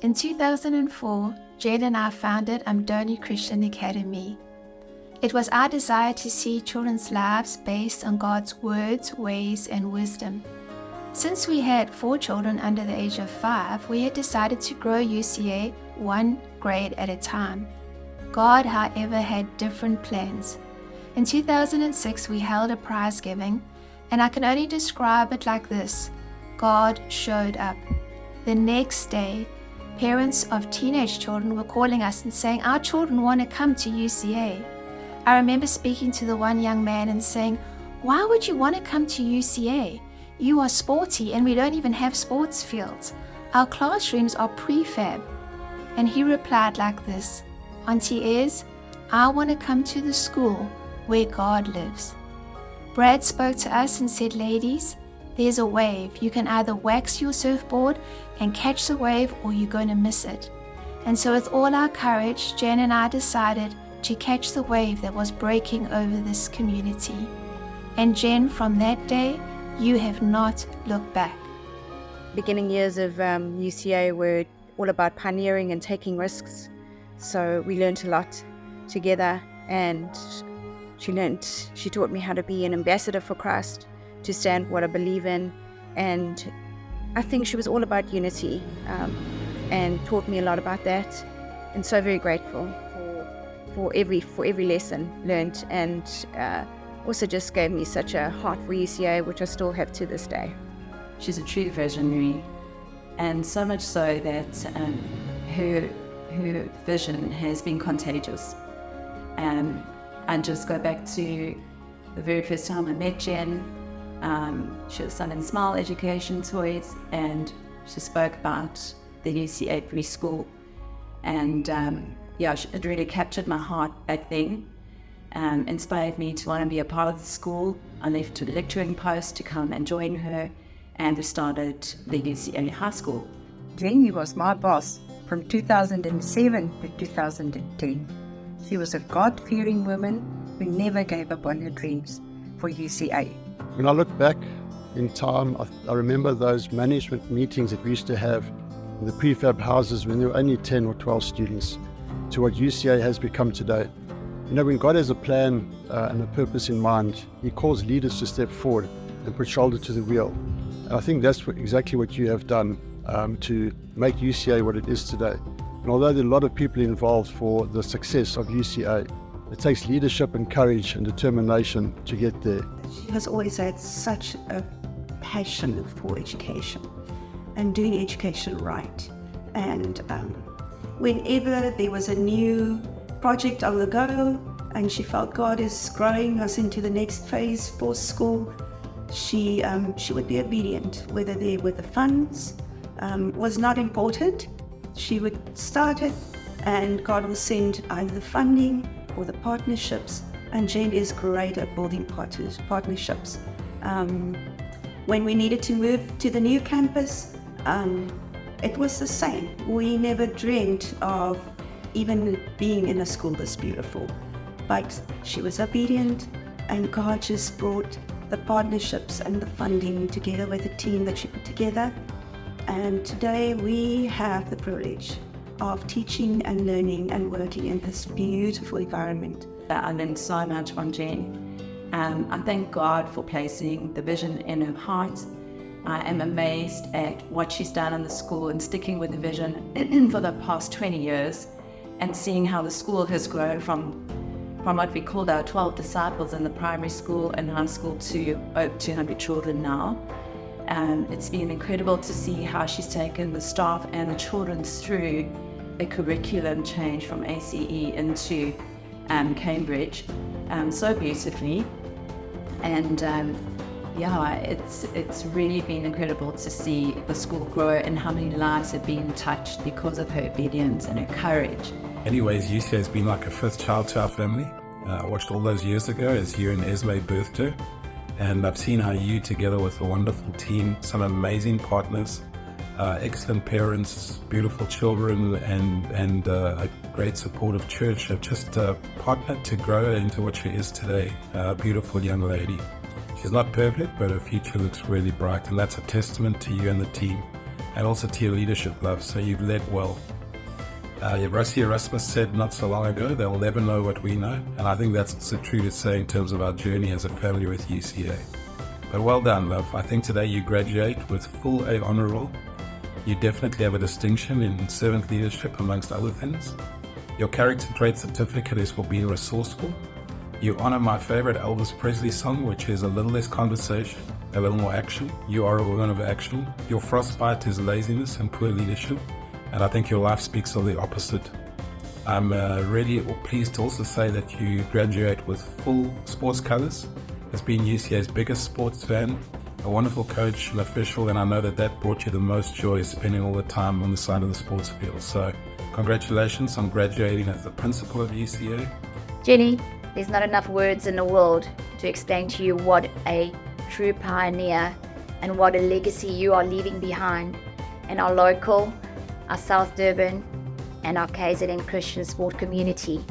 In 2004, Jen and I founded Umdoni Christian Academy. It was our desire to see children's lives based on God's words, ways, and wisdom. Since we had 4 children under the age of 5, we had decided to grow UCA one grade at a time. God, however, had different plans. In 2006, we held a prize giving, and I can only describe it like this: God showed up. The next day, parents of teenage children were calling us and saying, "Our children want to come to UCA." I remember speaking to the one young man and saying, "Why would you want to come to UCA? You are sporty and we don't even have sports fields. Our classrooms are prefab." And he replied like this: "Auntie Ez, I want to come to the school where God lives." Brad spoke to us and said, "Ladies, there's a wave. You can either wax your surfboard and catch the wave, or you're going to miss it." And so with all our courage, Jan and I decided to catch the wave that was breaking over this community. And Jen, from that day, you have not looked back. Beginning years of UCA were all about pioneering and taking risks. So we learned a lot together, and she taught me how to be an ambassador for Christ, to stand for what I believe in. And I think she was all about unity, and taught me a lot about that. And so very grateful for every lesson learned, and also just gave me such a heart for UCA, which I still have to this day. She's a true visionary, and so much so that her vision has been contagious. And just go back to the very first time I met Jen. She was selling Smile Education toys, and she spoke about the UCA preschool, and it really captured my heart back then. Inspired me to want to be a part of the school. I left a lecturing post to come and join her, and we started the UCA High School. Jenny was my boss from 2007 to 2010. She was a God-fearing woman who never gave up on her dreams for UCA. When I look back in time, I remember those management meetings that we used to have in the prefab houses when there were only 10 or 12 students, to what UCA has become today. You know, when God has a plan and a purpose in mind, He calls leaders to step forward and put shoulder to the wheel. And I think that's exactly what you have done to make UCA what it is today. And although there are a lot of people involved for the success of UCA, it takes leadership and courage and determination to get there. She has always had such a passion for education and doing education right. And whenever there was a new project on the go and she felt God is growing us into the next phase for school, she would be obedient. Whether there were the funds was not important. She would start it, and God will send either the funding or the partnerships, and Jen is great at building partnerships. When we needed to move to the new campus, it was the same. We never dreamed of even being in a school this beautiful, but she was obedient, and God just brought the partnerships and the funding together with the team that she put together. And today we have the privilege of teaching and learning and working in this beautiful environment. I learned so much from Jen. I thank God for placing the vision in her heart. I am amazed at what she's done in the school and sticking with the vision for the past 20 years, and seeing how the school has grown from what we called our 12 disciples in the primary school and high school to over 200 children now. It's been incredible to see how she's taken the staff and the children through a curriculum change from ACE into Cambridge so beautifully. And it's really been incredible to see the school grow and how many lives have been touched because of her obedience and her courage. Anyways, UCA has been like a fifth child to our family. I watched all those years ago as you and Esme birthed her. And I've seen how you, together with a wonderful team, some amazing partners, excellent parents, beautiful children, and a great supportive church, have just partnered to grow her into what she is today, a beautiful young lady. She's not perfect, but her future looks really bright, and that's a testament to you and the team. and also to your leadership, love. So you've led well. Rosie Erasmus said not so long ago, they'll never know what we know. And I think that's also true to say in terms of our journey as a family with UCA. But well done, love. I think today you graduate with full A honor roll. You definitely have a distinction in servant leadership, amongst other things. Your character trait certificate is for being resourceful. You honor my favorite Elvis Presley song, which is a little less conversation, a little more action. You are a woman of action. Your frostbite is laziness and poor leadership. And I think your life speaks of the opposite. I'm really pleased to also say that you graduate with full sports colors, as being UCA's biggest sports fan, a wonderful coach and official, and I know that that brought you the most joy, spending all the time on the side of the sports field. So congratulations on graduating as the principal of UCA. Jenny, there's not enough words in the world to explain to you what a true pioneer and what a legacy you are leaving behind in our local, our South Durban, and our KZN Christian sport community.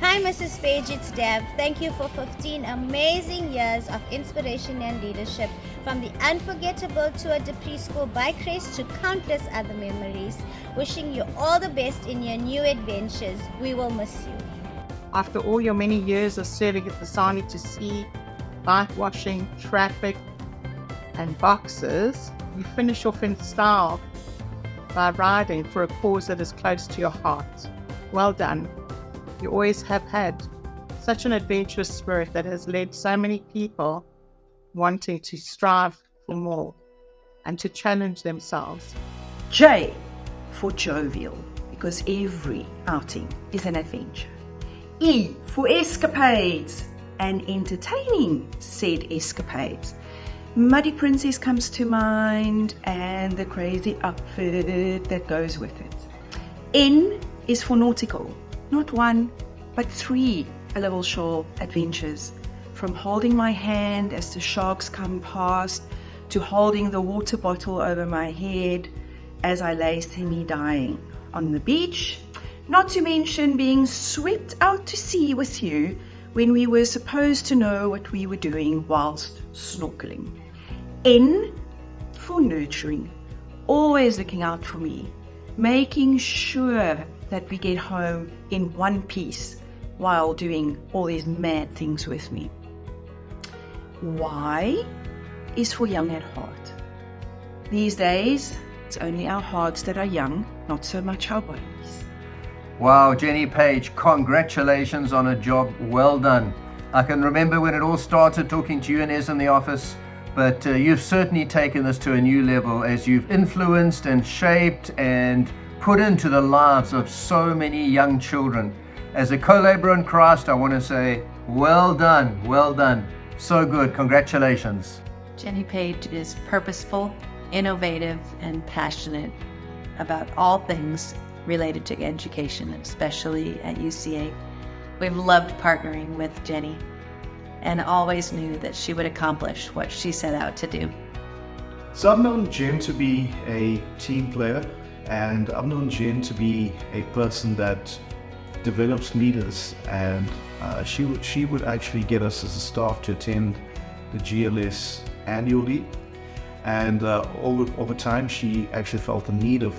Hi Mrs. Page, it's Deb. Thank you for 15 amazing years of inspiration and leadership, from the unforgettable tour de preschool bike race to countless other memories. Wishing you all the best in your new adventures. We will miss you. After all your many years of serving at the Sani to Sea, bike washing, traffic and boxes, you finish off in style by riding for a cause that is close to your heart. Well done. You always have had such an adventurous spirit that has led so many people wanting to strive for more and to challenge themselves. J for jovial, because every outing is an adventure. E for escapades, and entertaining said escapades. Muddy Princess comes to mind, and the crazy outfit that goes with it. N is for nautical, not one, but 3 little shore adventures. From holding my hand as the sharks come past, to holding the water bottle over my head as I lay semi-dying on the beach, not to mention being swept out to sea with you when we were supposed to know what we were doing whilst snorkeling. N for nurturing, always looking out for me, making sure that we get home in one piece while doing all these mad things with me. Y is for young at heart. These days, it's only our hearts that are young, not so much our bodies. Wow, Jenny Page, congratulations on a job well done. I can remember when it all started talking to you and Ez in the office, but you've certainly taken this to a new level as you've influenced and shaped and put into the lives of so many young children. As a co-laborer in Christ, I want to say, well done, well done. So good, congratulations. Jenny Page is purposeful, innovative, and passionate about all things related to education, especially at UCA. We've loved partnering with Jenny and always knew that she would accomplish what she set out to do. So I've known Jen to be a team player, and I've known Jen to be a person that develops leaders, and she would actually get us as a staff to attend the GLS annually, and over time she actually felt the need of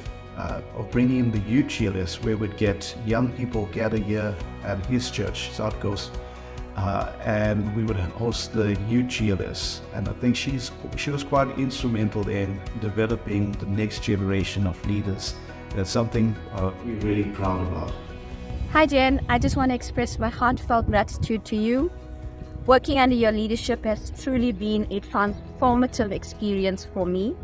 bringing in the youth GLS, where we'd get young people gather here at his church, South Coast, and we would host the youth GLS, and I think she was quite instrumental in developing the next generation of leaders. That's something we're really proud about. Hi Jen, I just want to express my heartfelt gratitude to you. Working under your leadership has truly been a transformative experience for me.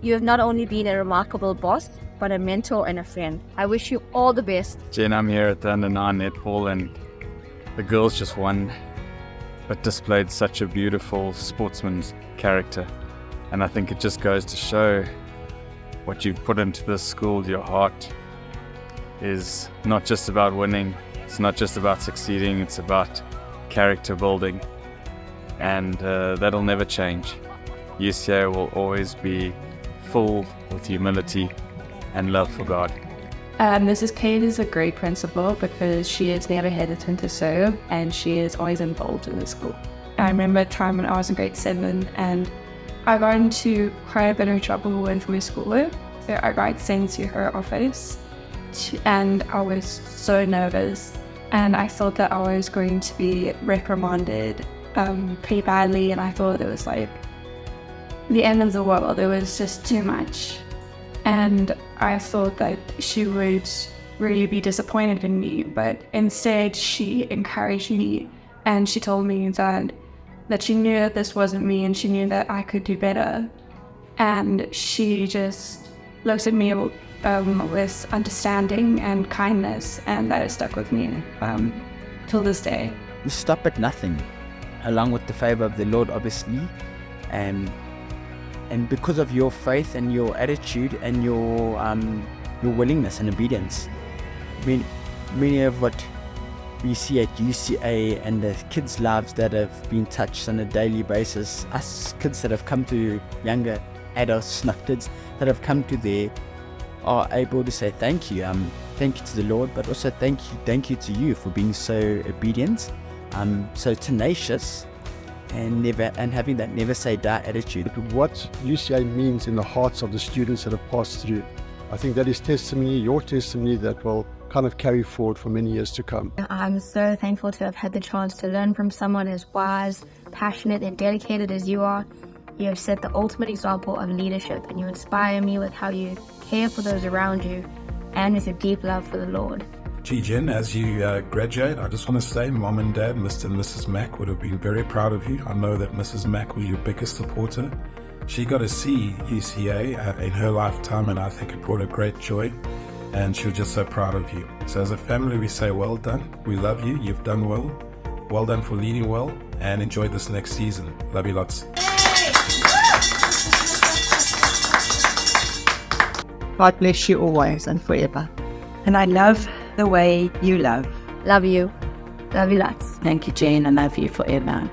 You have not only been a remarkable boss, but a mentor and a friend. I wish you all the best. Jen, I'm here at the Under 9 netball, and the girls just won, but displayed such a beautiful sportsman's character. And I think it just goes to show what you've put into this school. Your heart is not just about winning, it's not just about succeeding, it's about character building, and that'll never change. UCA will always be full with humility and love for God. Mrs. Payne is a great principal because she is never hesitant to serve, and she is always involved in the school. I remember a time when I was in grade 7 and I got into quite a bit of trouble with my schoolwork, her, I got sent to her office, and I was so nervous, and I thought that I was going to be reprimanded pretty badly, and I thought it was like the end of the world. It was just too much, and I thought that she would really be disappointed in me, but instead she encouraged me, and she told me that she knew that this wasn't me, and she knew that I could do better, and she just looked at me with understanding and kindness, and that has stuck with me till this day. You stop at nothing, along with the favor of the Lord, obviously, and because of your faith and your attitude and your willingness and obedience. I mean, many of what we see at UCA and the kids' lives that have been touched on a daily basis, us kids that have come to, younger adults, snuff kids that have come to there, are able to say thank you. Thank you to the Lord, but also thank you to you for being so obedient, so tenacious, and having that never say die attitude. What UCA means in the hearts of the students that have passed through, I think that is testimony, your testimony, that will kind of carry forward for many years to come. I'm so thankful to have had the chance to learn from someone as wise, passionate, and dedicated as you are. You have set the ultimate example of leadership, and you inspire me with how you care for those around you and with a deep love for the Lord. Jen, as you graduate, I just want to say Mom and Dad, Mr. and Mrs. Mack would have been very proud of you. I know that Mrs. Mack was your biggest supporter. She got to see UCA in her lifetime, and I think it brought her great joy, and she was just so proud of you. So as a family, we say well done. We love you. You've done well. Well done for leading well, and enjoy this next season. Love you lots. God bless you always and forever. And I love the way you love. Love you. Love you lots. Thank you, Jane. I love you forever.